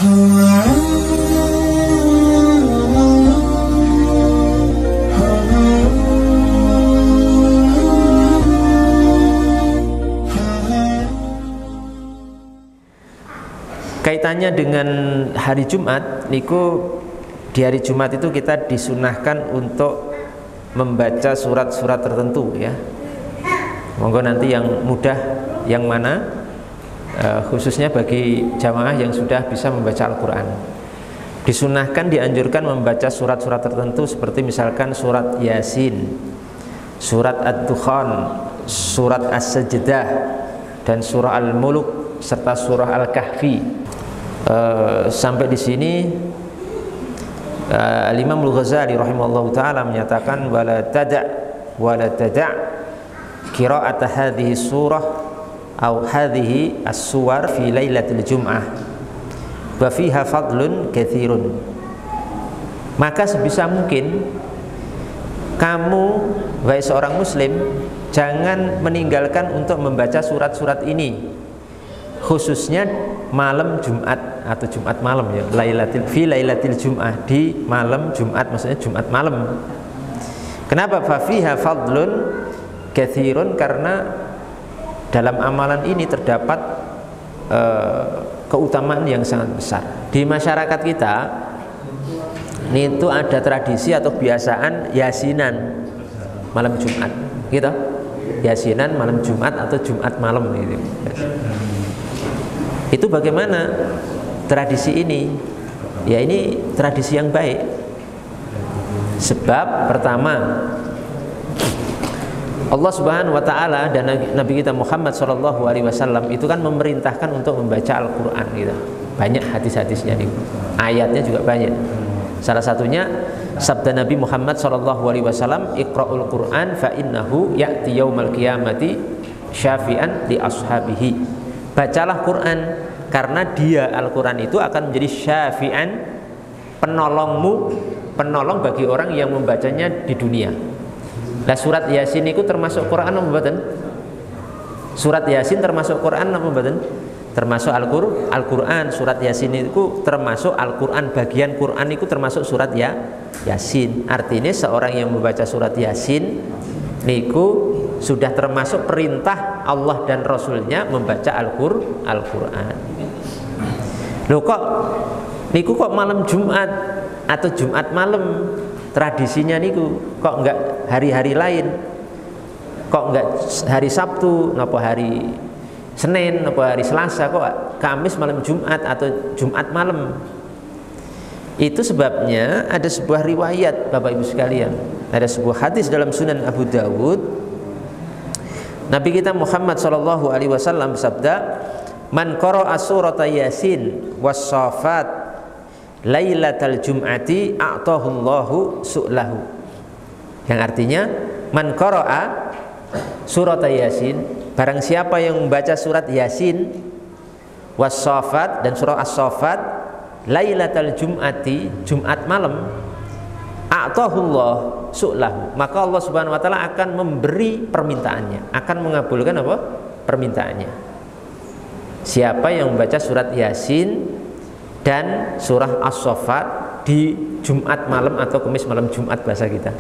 Kaitannya dengan hari Jumat niku, di hari Jumat itu kita disunahkan untuk membaca surat-surat tertentu ya. Monggo nanti yang mudah yang mana, khususnya bagi jamaah yang sudah bisa membaca Al-Quran, disunahkan, dianjurkan membaca surat-surat tertentu seperti misalkan surat Yasin, surat Ad-Dukhan, surat As-Sajdah, dan surah Al-Muluk serta surah Al-Kahfi. Sampai di sini Imam Al-Ghazali rahimahullah ta'ala menyatakan wala tada' qira'at hadhihi surah atau hadhihi as-suwar fi lailatul jum'ah wa fiha fadlun katsirun. Maka sebisa mungkin kamu wahai seorang muslim jangan meninggalkan untuk membaca surat-surat ini, khususnya malam Jumat atau Jumat malam ya, lailatul jum'ah, di malam Jumat, maksudnya Jumat malam. Kenapa fafiha fadlun katsirun? Karena dalam amalan ini terdapat keutamaan yang sangat besar. Di masyarakat kita ini itu ada tradisi atau kebiasaan yasinan malam Jumat gitu. Yasinan malam Jumat atau Jumat malam gitu. Itu bagaimana tradisi ini? Ya ini tradisi yang baik. Sebab pertama, Allah Subhanahu wa taala dan Nabi kita Muhammad sallallahu alaihi wasallam itu kan memerintahkan untuk membaca Al-Qur'an gitu. Banyak hadis-hadisnya nih. Ayatnya juga banyak. Salah satunya sabda Nabi Muhammad sallallahu alaihi wasallam, "Iqra'ul Qur'an fa innahu ya'ti yaumal qiyamati syafi'an li ashabihi." Bacalah Quran karena dia Al-Quran itu akan menjadi syafi'an, penolong bagi orang yang membacanya di dunia. Nah, surat Yasin itu termasuk Quran apa mboten? Surat Yasin termasuk Quran apa mboten? Termasuk Al-Quran. Surat Yasin itu termasuk Al-Quran, bagian Quran itu termasuk surat Yasin. Artinya seorang yang membaca surat Yasin niku sudah termasuk perintah Allah dan Rasulnya membaca Al-Quran. Loh kok niku kok malam Jumat atau Jumat malam tradisinya niku kok enggak hari-hari lain, kok enggak hari Sabtu, napa hari Senin, napa hari Selasa, kok Kamis malam Jumat atau Jumat malam? Itu sebabnya ada sebuah riwayat Bapak Ibu sekalian, ada sebuah hadis dalam Sunan Abu Dawud. Nabi kita Muhammad sallallahu alaihi wasallam bersabda, "Man qara'a surata Yasin was-Saffat lailatal jum'ati a'tahu Allahu su'lahu." Yang artinya, man qara'a surata Yasin, barang siapa yang membaca surat Yasin was-Saffat dan surah As-Saffat lailatal jum'ati, Jumat malam, a'tahullah su'lahu, maka Allah Subhanahu wa taala akan memberi permintaannya, akan mengabulkan apa? Permintaannya. Siapa yang membaca surat Yasin dan surah As-Saffat di Jumat malam atau Kamis malam Jumat bahasa kita,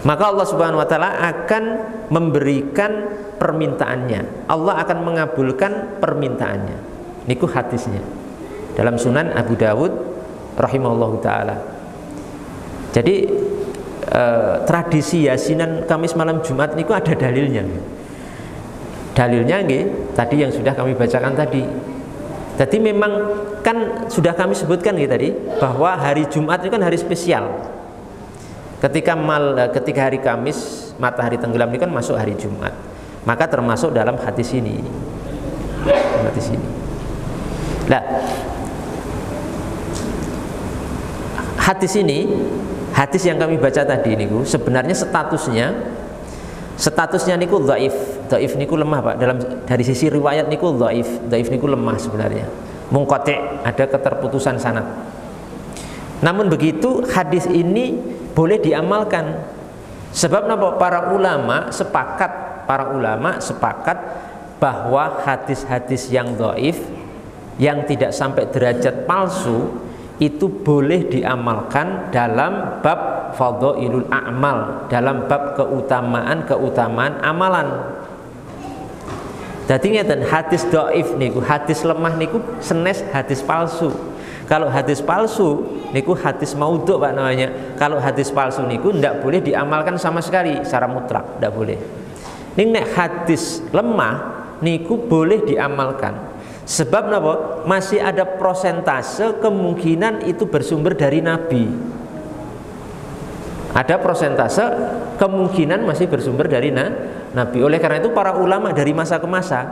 maka Allah Subhanahu wa taala akan memberikan permintaannya. Allah akan mengabulkan permintaannya. Niku hadisnya dalam Sunan Abu Dawud rahimahullahu taala. Jadi tradisi yasinan Kamis malam Jumat niku ada dalilnya. Dalilnya nggih tadi yang sudah kami bacakan tadi. Jadi memang kan sudah kami sebutkan nggih tadi bahwa hari Jumat itu kan hari spesial. Ketika hari Kamis matahari tenggelam ini kan masuk hari Jumat. Maka termasuk dalam hadis ini. Hadis ini. Nah, hadis ini, hadis yang kami baca tadi niku sebenarnya statusnya niku dhaif. Dhaif niku lemah, Pak. Dari sisi riwayat niku dhaif. Dhaif niku lemah sebenarnya. Munqati', ada keterputusan sanad. Namun begitu hadis ini boleh diamalkan. Sebab napa? Para ulama sepakat bahwa hadis-hadis yang dhaif yang tidak sampai derajat palsu itu boleh diamalkan dalam bab fadhailul a'mal, dalam bab keutamaan amalan. Dadi ngeten, hadis dhaif niku, hadis lemah niku senes hadis palsu. Kalau hadis palsu niku hadis maudhu Pak namanya. Kalau hadis palsu niku ndak boleh diamalkan sama sekali secara mutlak, ndak boleh. Ning nek hadis lemah niku boleh diamalkan. Sebab napa? Masih ada prosentase kemungkinan itu bersumber dari Nabi. Ada prosentase kemungkinan masih bersumber dari Nabi. Oleh karena itu para ulama dari masa ke masa,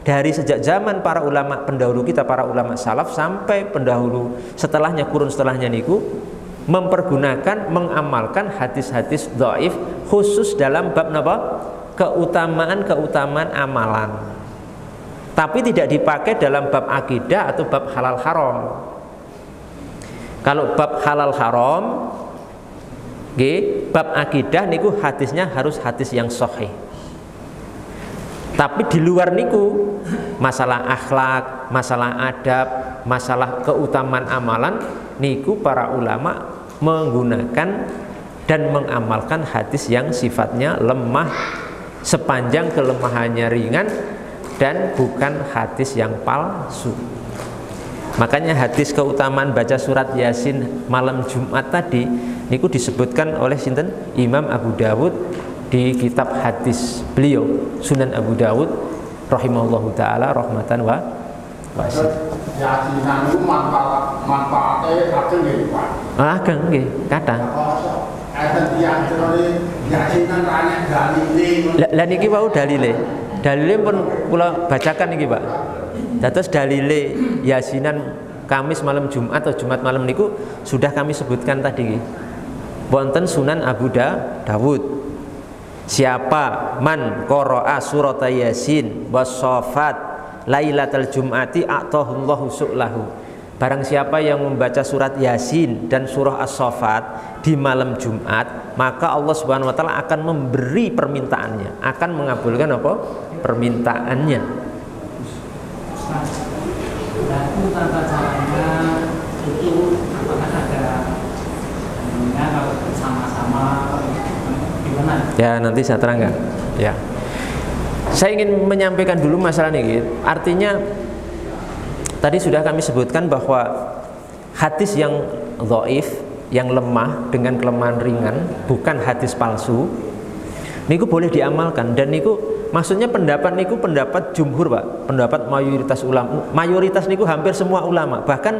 dari sejak zaman para ulama pendahulu kita, para ulama salaf sampai pendahulu setelahnya, kurun setelahnya niku mempergunakan, mengamalkan hadis-hadis dhaif khusus dalam bab napa? Keutamaan amalan. Tapi tidak dipakai dalam bab akidah atau bab halal haram. Kalau bab halal haram, bab akidah niku hadisnya harus hadis yang sahih. Tapi di luar niku masalah akhlak, masalah adab, masalah keutamaan amalan niku para ulama menggunakan dan mengamalkan hadis yang sifatnya lemah sepanjang kelemahannya ringan dan bukan hadis yang palsu. Makanya hadis keutamaan baca surat Yasin malam Jumat tadi niku disebutkan oleh sinten Imam Abu Dawud di kitab hadis beliau Sunan Abu Dawud rahimahullahu taala rahmatan wa wasi'ah. Yasinan niku manfaate ageng nggih Pak. Ageng nggih, kathah. Enten tiyang jenenge Yasinan ranek dalile. Lah niki wau dalile. Dalile pun kula bacakan niki Pak. Dados dalile Yasinan Kamis malam Jumat atau Jumat malam niku sudah kami sebutkan tadi. Wonten Sunan Abu Dawud. Siapa man qara'a surat Yasin was-Saffat lailatal jum'ati a'tahullahu su'lahu. Barang siapa yang membaca surat Yasin dan surah As-Saffat di malam Jumat, maka Allah Subhanahu wa taala akan memberi permintaannya, akan mengabulkan apa? Permintaannya. Lalu tata caranya itu apakah ada kalau bersama-sama gimana? Ya nanti saya terangkan. Ya, saya ingin menyampaikan dulu masalah ini. Artinya tadi sudah kami sebutkan bahwa hadis yang dhaif, yang lemah dengan kelemahan ringan, bukan hadis palsu, niku boleh diamalkan. Dan niku maksudnya pendapat niku pendapat jumhur Pak, pendapat mayoritas ulama. Mayoritas niku hampir semua ulama. Bahkan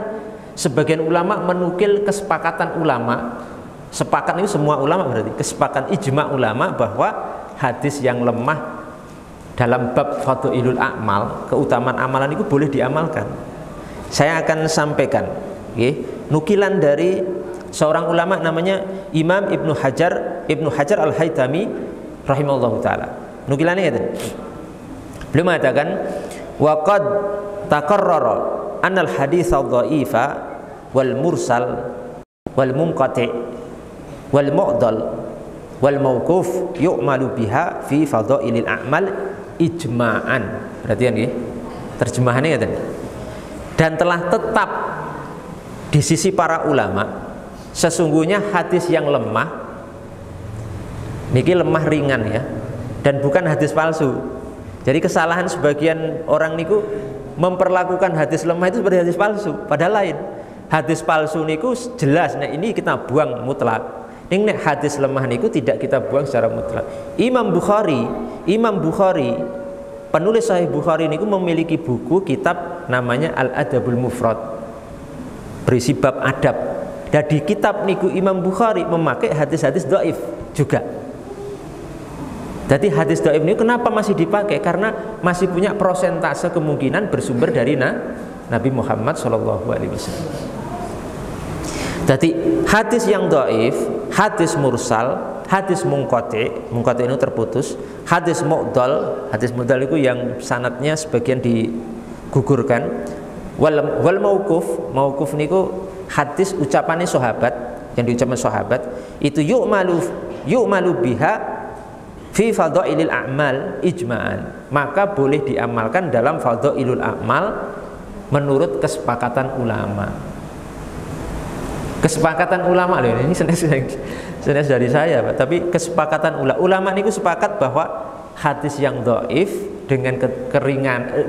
sebagian ulama menukil kesepakatan ulama. Sepakat itu semua ulama berarti kesepakatan ijma ulama bahwa hadis yang lemah dalam bab fadhailul a'mal, keutamaan amalan itu boleh diamalkan. Saya akan sampaikan nukilan dari seorang ulama namanya Imam Ibnu Hajar Al-Haytami rahimahullahu taala. Nukilannya itu beliau mengatakan wa qad taqarrara anal hadits adh-dha'ifa wal mursal wal munqati' wal mu'dal wal mauquf yu'malu biha fi fadhailil a'mal ijma'an. Perhatian nggih. Terjemahannya ngeten. Dan telah tetap di sisi para ulama sesungguhnya hadis yang lemah niki lemah ringan ya, dan bukan hadis palsu. Jadi kesalahan sebagian orang niku memperlakukan hadis lemah itu seperti hadis palsu, padahal lain. Hadis palsu niku jelas, nah ini kita buang mutlak. Ini hadis lemah niku tidak kita buang secara mutlak. Imam Bukhari penulis Sahih Bukhari niku memiliki buku kitab namanya Al-Adabul Mufrad, berisi bab adab. Dan di kitab niku Imam Bukhari memakai hadis-hadis dhaif juga. Jadi hadis dhaif ini kenapa masih dipakai? Karena masih punya prosentase kemungkinan bersumber dari Nabi Muhammad SAW. Jadi hadis yang dhaif, hadis mursal, hadis munqati itu terputus, hadis mu'dal itu yang sanadnya sebagian digugurkan, wal mauquf niku hadis ucapannya sahabat, yang diucapkan sahabat itu yu'malu biha fi fadhailil a'mal ijma'an, maka boleh diamalkan dalam fadhailul a'mal menurut kesepakatan ulama. Kesepakatan ulama loh, ini senes dari saya, Pak. Tapi kesepakatan ulama niku sepakat bahwa hadis yang dhaif dengan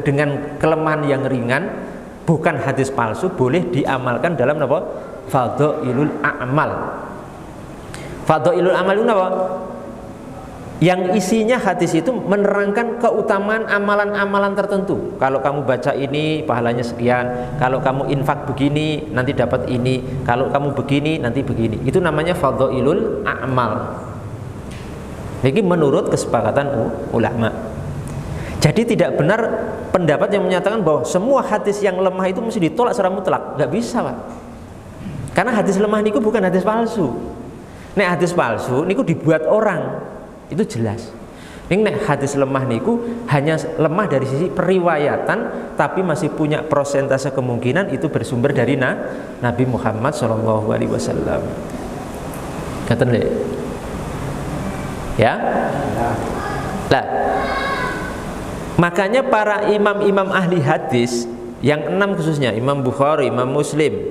dengan kelemahan yang ringan, bukan hadis palsu, boleh diamalkan dalam apa? Fadhailul a'mal. Fadhailul a'mal itu apa? Yang isinya hadis itu menerangkan keutamaan amalan-amalan tertentu. Kalau kamu baca ini pahalanya sekian, kalau kamu infak begini nanti dapat ini, kalau kamu begini nanti begini. Itu namanya fadhailul a'mal. Ini menurut kesepakatan ulama. Jadi tidak benar pendapat yang menyatakan bahwa semua hadis yang lemah itu mesti ditolak secara mutlak. Nggak bisa, Pak. Karena hadis lemah niku bukan hadis palsu. Nek hadis palsu niku dibuat orang. Itu jelas. Ini hadis lemah niku hanya lemah dari sisi periwayatan, tapi masih punya persentase kemungkinan itu bersumber dari Nabi Muhammad SAW. Ngaten lho. Ya. Lah. Makanya para imam-imam ahli hadis yang 6 khususnya Imam Bukhari, Imam Muslim,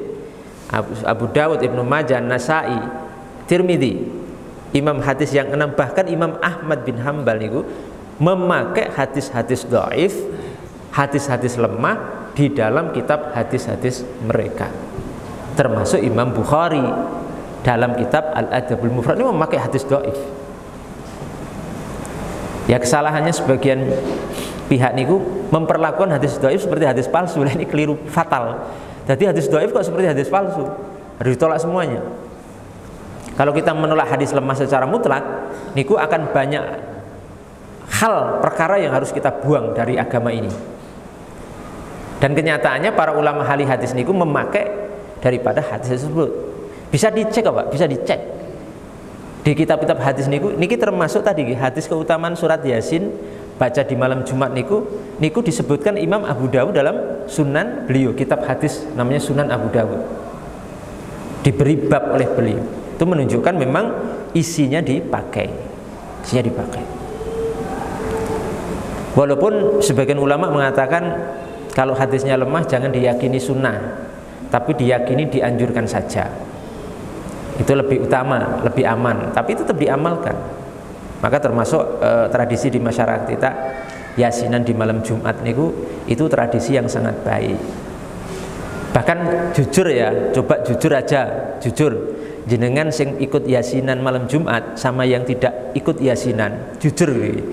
Abu Dawud, Ibnu Majah, Nasai, Tirmidzi, imam hadis yang 6, bahkan Imam Ahmad bin Hambal niku memakai hadis-hadis dhaif, hadis-hadis lemah di dalam kitab hadis-hadis mereka. Termasuk Imam Bukhari dalam kitab Al-Adabul Mufrad ini memakai hadis dhaif. Ya kesalahannya sebagian pihak niku memperlakukan hadis dhaif seperti hadis palsu. Ini keliru fatal. Jadi hadis dhaif kok seperti hadis palsu? Harus ditolak semuanya. Kalau kita menolak hadis lemah secara mutlak, niku akan banyak hal perkara yang harus kita buang dari agama ini. Dan kenyataannya para ulama ahli hadis niku memakai daripada hadis tersebut. Bisa dicek Pak, bisa dicek. Di kitab-kitab hadis niku, niki termasuk tadi hadis keutamaan surat Yasin baca di malam Jumat niku disebutkan Imam Abu Dawud dalam Sunan beliau, kitab hadis namanya Sunan Abu Dawud. Diberi bab oleh beliau. Itu menunjukkan memang isinya dipakai. Walaupun sebagian ulama mengatakan kalau hadisnya lemah jangan diyakini sunnah, tapi diyakini dianjurkan saja. Itu lebih utama, lebih aman, tapi tetap diamalkan. Maka termasuk tradisi di masyarakat kita yasinan di malam Jumat niku itu tradisi yang sangat baik. Bahkan jujur ya, coba jujur aja, jujur. Jenengan sing ikut yasinan malam Jumat sama yang tidak ikut yasinan, jujur gitu.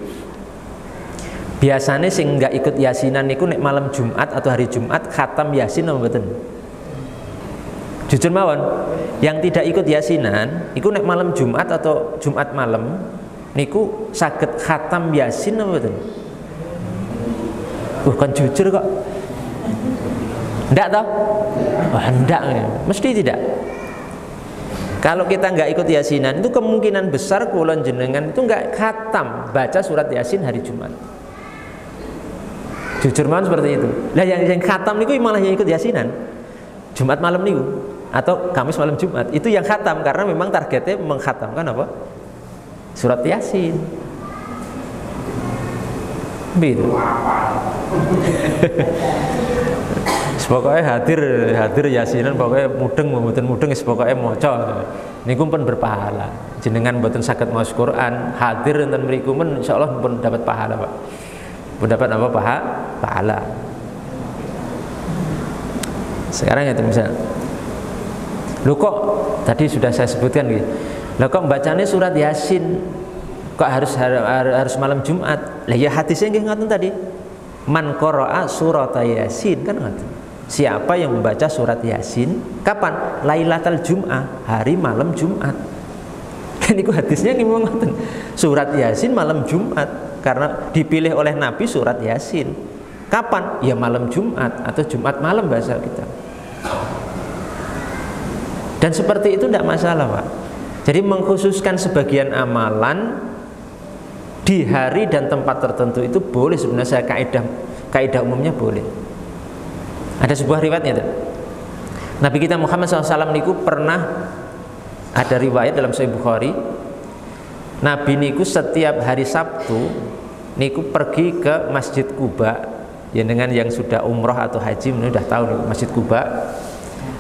Biasanya sing nggak ikut yasinan niku nek malam Jumat atau hari Jumat khatam yasin apa mboten? Jujur mawon, yang tidak ikut yasinan iku nek malam Jumat atau Jumat malam niku saged khatam yasin apa mboten? Kan jujur kok. Ndak toh? Wah, ndak ya. Mesti tidak. Kalau kita nggak ikut yasinan itu kemungkinan besar kulon jenengan itu nggak khatam baca surat yasin hari Jumat. Jujur mawon seperti itu. Nah yang khatam niku malah yang ikut yasinan Jumat malam niku atau Kamis malam Jumat itu yang khatam karena memang targetnya mengkhatamkan apa? Surat yasin. Begitu. Pokoknya hadir yasinan pokoknya mudeng pokoknya maca niku pun berpahala. Jenengan mboten saged maos Quran, hadir enten mriku men insyaallah pun dapat pahala, Pak. Pun dapat apa pahala. Sekarang ya misal. Lho kok tadi sudah saya sebutkan gitu. Lah kok bacanya surat Yasin kok harus malam Jumat? Lah ya hadisnya nggih ngoten tadi. Man qara'a surat Yasin kan ngoten. Siapa yang membaca surat Yasin kapan? Lailatul Jum'ah, hari malam Jumat. Kan itu hadisnya ngomong ngoten. Surat Yasin malam Jumat karena dipilih oleh Nabi surat Yasin. Kapan? Ya malam Jumat atau Jumat malam bahasa kita. Dan seperti itu tidak masalah, Pak. Jadi mengkhususkan sebagian amalan di hari dan tempat tertentu itu boleh sebenarnya, kaidah umumnya boleh. Ada sebuah riwayatnya tuh. Nabi kita Muhammad SAW niku pernah ada riwayat dalam Sahih Bukhari. Nabi niku setiap hari Sabtu niku pergi ke Masjid Quba Ya dengan yang sudah umroh atau haji sudah tahu nih, Masjid Quba.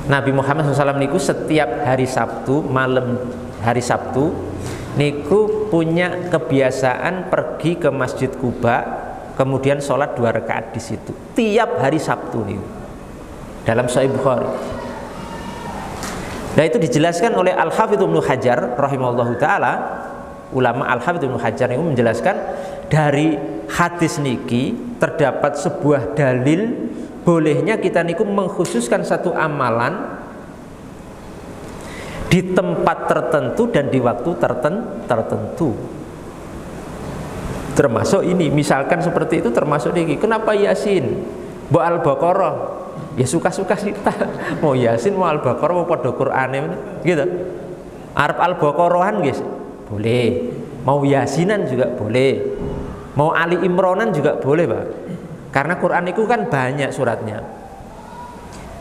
Nabi Muhammad SAW niku setiap hari Sabtu malam hari Sabtu niku punya kebiasaan pergi ke Masjid Quba, kemudian sholat 2 rakaat di situ tiap hari Sabtu nih dalam Sahih Bukhari. Nah itu dijelaskan oleh Al-Hafidz Ibnu Hajar rahimahullahu taala. Ulama Al-Hafidz Ibnu Hajar itu menjelaskan dari hadis niki terdapat sebuah dalil bolehnya kita niku mengkhususkan satu amalan di tempat tertentu dan di waktu tertentu. Termasuk ini, misalkan seperti itu termasuk niki. Kenapa Yasin? Mbok Al-Baqarah. Ya suka-suka kita. Mau Yasin, mau Al-Baqarah, mau padha Qur'ane gitu. Arab Al-Baqarahan guys, boleh. Mau Yasinan juga boleh. Mau Ali Imronan juga boleh, Pak. Karena Quran itu kan banyak suratnya.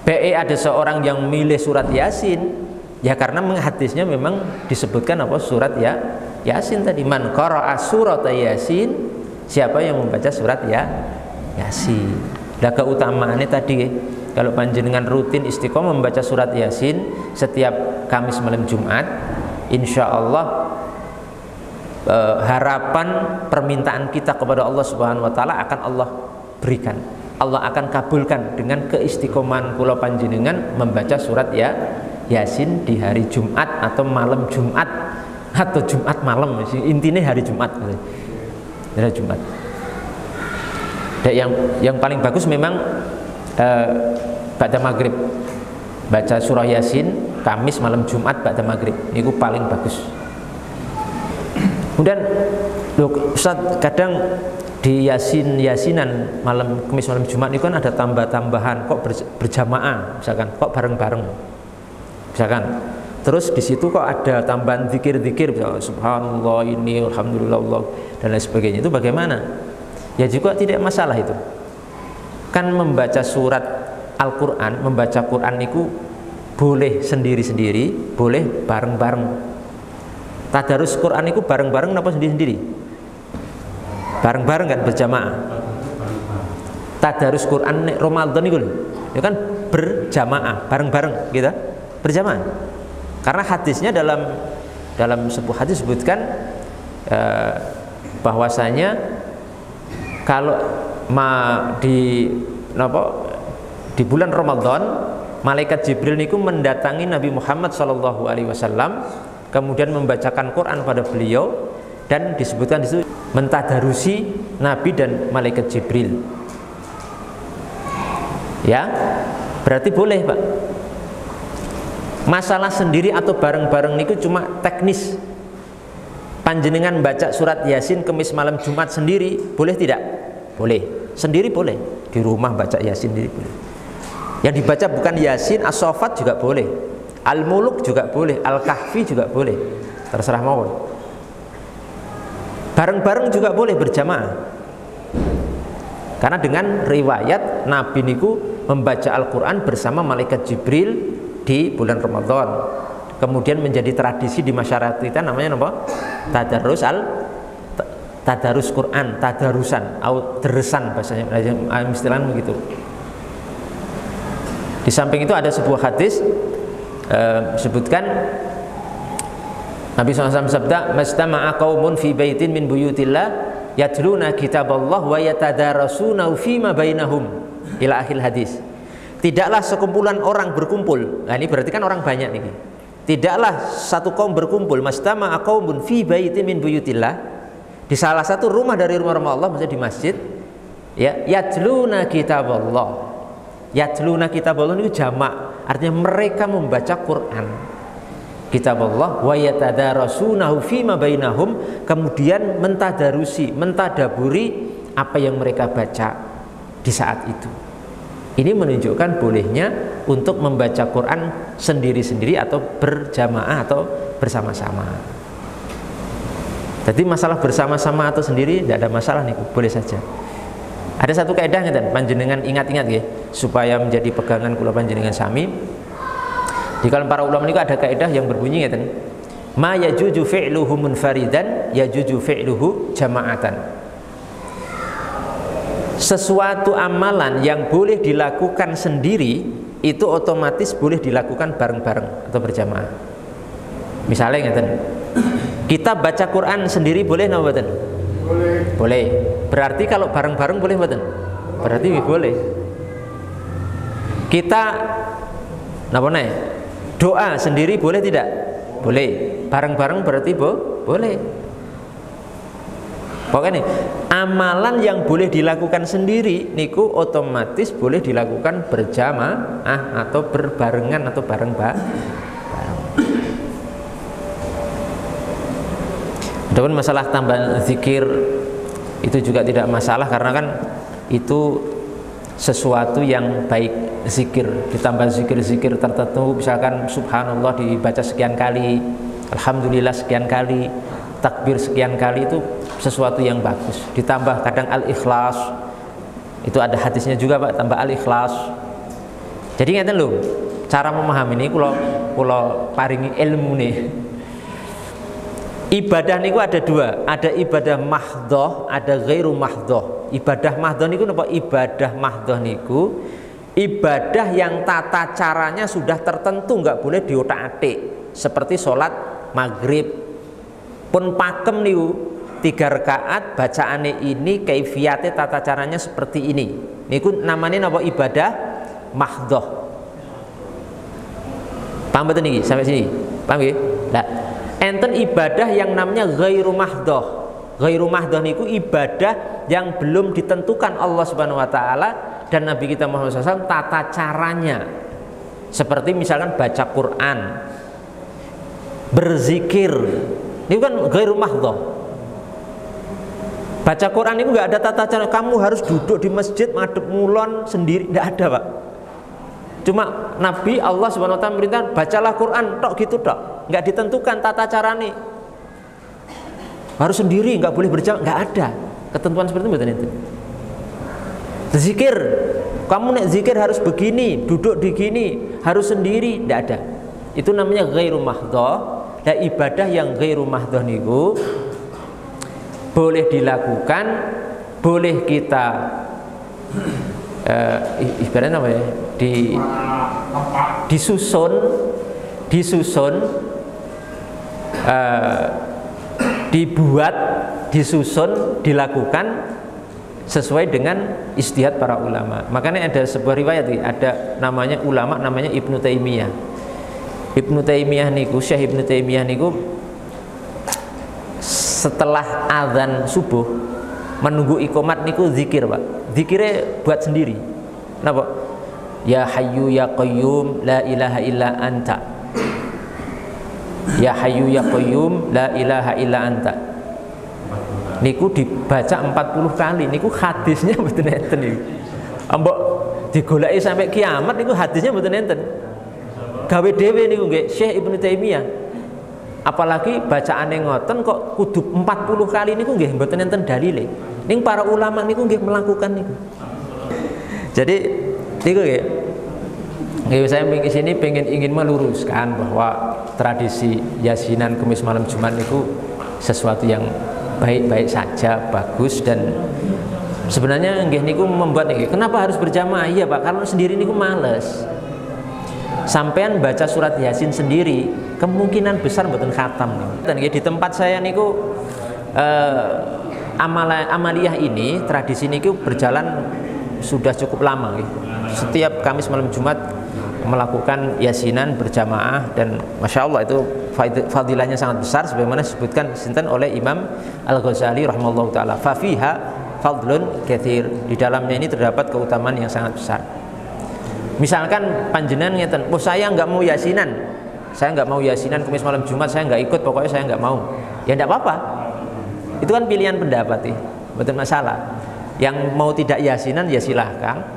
Ada seorang yang milih surat Yasin, ya karena hadisnya memang disebutkan apa surat ya Yasin tadi. Man qara'a surat Yasin, siapa yang membaca surat ya Yasin. Lah keutamaannya tadi, kalau panjenengan rutin istiqomah membaca surat Yasin setiap Kamis malam Jumat, insya Allah harapan permintaan kita kepada Allah Subhanahu wa taala akan Allah berikan. Allah akan kabulkan dengan keistiqomahan kula panjenengan membaca surat ya Yasin di hari Jumat atau malam Jumat atau Jumat malam, intinya hari Jumat. Hari Jumat. Dan yang paling bagus memang ba'da maghrib. Baca surah Yasin Kamis malam Jumat ba'da maghrib. Itu paling bagus. Kemudian Ustaz, kadang di Yasinan malam Kamis malam Jumat itu kan ada tambah-tambahan kok berjamaah, misalkan kok bareng-bareng, misalkan. Terus di situ kok ada tambahan zikir-zikir, subhanallah ini, alhamdulillah Allah, dan lain sebagainya. Itu bagaimana? Ya juga tidak masalah itu. Kan membaca surat Al-Quran, membaca Quran itu boleh sendiri-sendiri, boleh bareng-bareng. Tadarus Quran itu bareng-bareng apa sendiri-sendiri? Bareng-bareng kan, berjamaah. Tadarus Quran Ramadan itu kan berjamaah, bareng-bareng gitu, berjamaah. Karena hadisnya dalam sebuah hadis sebutkan bahwasanya kalau di bulan Ramadan malaikat Jibril niku mendatangi Nabi Muhammad SAW, kemudian membacakan Quran pada beliau, dan disebutkan di situ mentadarusi Nabi dan malaikat Jibril. Ya, berarti boleh, Pak. Masalah sendiri atau bareng-bareng niku cuma teknis. Panjenengan baca surat Yasin Kamis malam Jumat sendiri, boleh tidak? Boleh. Sendiri boleh. Di rumah baca Yasin sendiri boleh. Yang dibaca bukan Yasin, As-Saffat juga boleh. Al-Muluk juga boleh, Al-Kahfi juga boleh. Terserah mawon. Bareng-bareng juga boleh, berjamaah. Karena dengan riwayat Nabi niku membaca Al-Quran bersama malaikat Jibril di bulan Ramadan. Kemudian menjadi tradisi di masyarakat kita, namanya apa? Tadarus Quran, tadarusan, atau deresan bahasanya, istilahnya begitu. Di samping itu ada sebuah hadis sebutkan Nabi SAW sabda, "Mastama'a qaumun fi baitin min buyutillah yatluna kitaballah wa yatadarasunahu fima bainahum." Ila akhir hadis. Tidaklah sekumpulan orang berkumpul. Nah ini berarti kan orang banyak nih. Tidaklah satu kaum berkumpul, mastama'a qaumun fi baitin min buyutillah, di salah satu rumah dari rumah-rumah Allah, maksudnya di masjid, ya, yatluna kitaballah. Yatluna kitaballah itu jamak, artinya mereka membaca Quran. Kitaballah wa yatadarasunahu fima bainahum, kemudian mentadarusi, mentadaburi apa yang mereka baca di saat itu. Ini menunjukkan bolehnya untuk membaca Quran sendiri-sendiri atau berjamaah atau bersama-sama. Jadi masalah bersama-sama atau sendiri tidak ada masalah nih, boleh saja. Ada satu kaidah ngeten, panjenengan ingat-ingat ya, supaya menjadi pegangan kula panjenengan sami. Di kalangan para ulama niku ada kaidah yang berbunyi ngeten. Ma yajuju fi'luhu munfaridan yajuju fi'luhu jama'atan. sesuatu amalan yang boleh dilakukan sendiri itu otomatis boleh dilakukan bareng-bareng atau berjamaah. Misalnya ngeten, kita baca Quran sendiri boleh napa mboten? Boleh. Boleh. Berarti kalau bareng-bareng boleh mboten? Berarti boleh. Kita napa nih? Doa sendiri boleh tidak? Boleh. Bareng-bareng berarti boleh. Pokoknya amalan yang boleh dilakukan sendiri niku otomatis boleh dilakukan berjamaah atau berbarengan atau bareng-bareng. Adapun masalah tambahan zikir itu juga tidak masalah karena kan itu sesuatu yang baik. Zikir ditambah zikir-zikir tertentu, misalkan subhanallah dibaca sekian kali, alhamdulillah sekian kali, takbir sekian kali, itu sesuatu yang bagus. Ditambah kadang al-ikhlas, itu ada hadisnya juga Pak, tambah al-ikhlas. Jadi ngeten lho, cara memahami ini kula paringi ilmu nih. Ibadah niku ada dua, ada ibadah mahdhah, ada ghairu mahdhah. Ibadah mahdhah niku napa? Ibadah mahdhah niku ibadah yang tata caranya sudah tertentu, nggak boleh diotak-atik. Seperti sholat maghrib pun pakem niku 3 rakaat bacaane ini kaifiyate tata caranya seperti ini. Niku namanya napa? Ibadah mahdhah. Paham betul niki sampai sini? Paham nggih? Lah, enten ibadah yang namanya ghairu mahdhah. Ghairu mahdhah niku ibadah yang belum ditentukan Allah Subhanahu wa taala dan Nabi kita Muhammad SAW tata caranya. Seperti misalkan baca Quran, berzikir. Ini kan ghairu mahdhah. Baca Quran itu nggak ada tata cara. Kamu harus duduk di masjid madhep mulon sendiri, nggak ada Pak. Cuma Nabi Allah Subhanahu wa taala merintah bacalah Quran tok gitu tok. Nggak ditentukan tata caranya. Harus sendiri, nggak boleh berjamaah, nggak ada ketentuan seperti itu. Betul itu. Zikir, kamu nek zikir harus begini, duduk di gini, harus sendiri, nggak ada. Itu namanya ghairu mahdhah. Dan ibadah yang ghairu mahdhah niku boleh dilakukan, boleh kita ibaratnya apa ya? Disusun, dibuat, disusun, dilakukan sesuai dengan ijtihad para ulama. Makanya ada sebuah riwayat, ada namanya ulama namanya Ibnu Taimiyah. Ibnu Taimiyah niku, Syekh Ibnu Taimiyah niku setelah azan subuh menunggu iqomat niku zikir Pak. Zikirnya buat sendiri. Kenapa? Ya Hayyu ya Qayyum la ilaha illa anta. Ya Hayyu ya Qayyum la ilaha illa anta. Niku dibaca 40 kali. Niku hadisnya mboten enten niku. Ambok digoleki sampai kiamat niku hadisnya mboten enten. Gawe dhewe niku nggih Syekh Ibnu Taimiyah. Apalagi bacaane ngoten kok kudu 40 kali niku nggih mboten enten dalile. Ning para ulama niku nggih melakukan niku. Jadi niku nggih saya di sini ingin meluruskan bahwa tradisi yasinan Kemis malam Jumat itu sesuatu yang baik-baik saja, bagus, dan sebenarnya nggih niku membuat nggih kenapa harus berjamaah? Iya Pak, karena sendiri niku males. Sampean baca surat Yasin sendiri kemungkinan besar mboten khatam nih. Dan di tempat saya niku amaliyah ini, tradisi niku berjalan sudah cukup lama gitu. Setiap Kamis malam Jumat melakukan yasinan berjamaah, dan masya Allah itu fadilahnya sangat besar sebagaimana disebutkan sinten oleh Imam Al-Ghazali rahimahullah taala. Fafiha fadlun katsir. Di dalamnya ini terdapat keutamaan yang sangat besar. Misalkan panjenengan ngeten, "Oh, saya nggak mau yasinan. Saya nggak mau yasinan Kamis malam Jumat, saya nggak ikut, pokoknya saya nggak mau." Ya enggak apa-apa. Itu kan pilihan pendapat nih. Betul masalah. Yang mau tidak yasinan ya silahkan.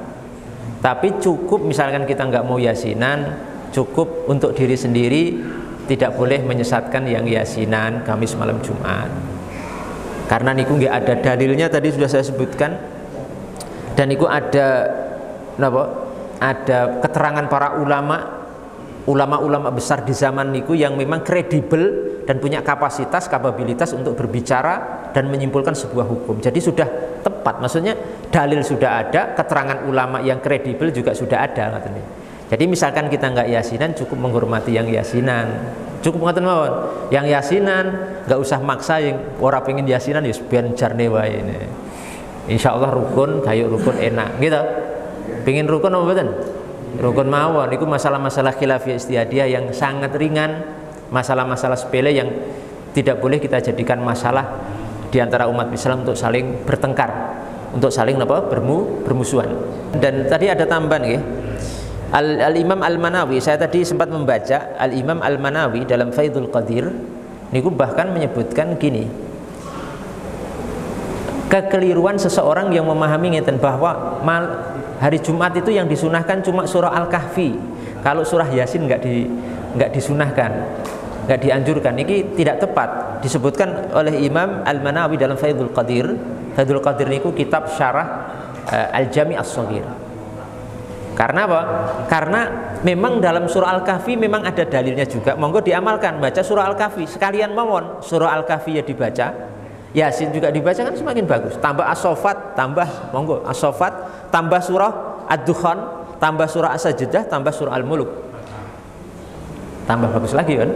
Tapi cukup misalkan kita nggak mau yasinan, cukup untuk diri sendiri, tidak boleh menyesatkan yang yasinan Kamis malam Jumat. Karena niku nggak ada dalilnya, tadi sudah saya sebutkan. Dan niku ada ada keterangan para ulama besar di zaman niku yang memang kredibel dan punya kapasitas, kapabilitas untuk berbicara dan menyimpulkan sebuah hukum. Jadi sudah tepat, maksudnya dalil sudah ada, keterangan ulama yang kredibel juga sudah ada. Jadi misalkan kita nggak yasinan, cukup menghormati yang yasinan, cukup ngaten mawon. Yang yasinan nggak usah maksa, yang ora pengen yasinan ya biar jarne wae ini. Insya Allah rukun, kayu rukun enak, gitu. Pengen rukun apa betul? Rukun mawon. Itu masalah-masalah khilafiyah istihadiyah yang sangat ringan, masalah-masalah sepele yang tidak boleh kita jadikan masalah di antara umat Islam untuk saling bertengkar, untuk saling bermusuhan. Dan tadi ada tambahan ya. Al-Imam Al-Manawi, saya tadi sempat membaca Al-Imam Al-Manawi dalam Faidul Qadir niku bahkan menyebutkan gini, kekeliruan seseorang yang memahami ngeten bahwa hari Jumat itu yang disunahkan cuma surah Al-Kahfi. Kalau surah Yasin nggak disunahkan, nggak dianjurkan. Ini tidak tepat. Disebutkan oleh Imam Al-Manawi dalam Faidul Qadir. Faidul Qadir niku kitab syarah Al-Jami' As-Shaghir. Karena apa? Karena memang dalam surah Al-Kahfi memang ada dalilnya juga. Monggo diamalkan, baca surah Al-Kahfi sekalian mawon. Surah Al-Kahfi ya dibaca, Yasin juga dibaca, kan semakin bagus. Tambah As-Saffat, tambah monggo As-Saffat, tambah surah Ad-Dukhan, tambah surah As-Sajdah, tambah surah Al-Muluk. Tambah bagus lagi kan?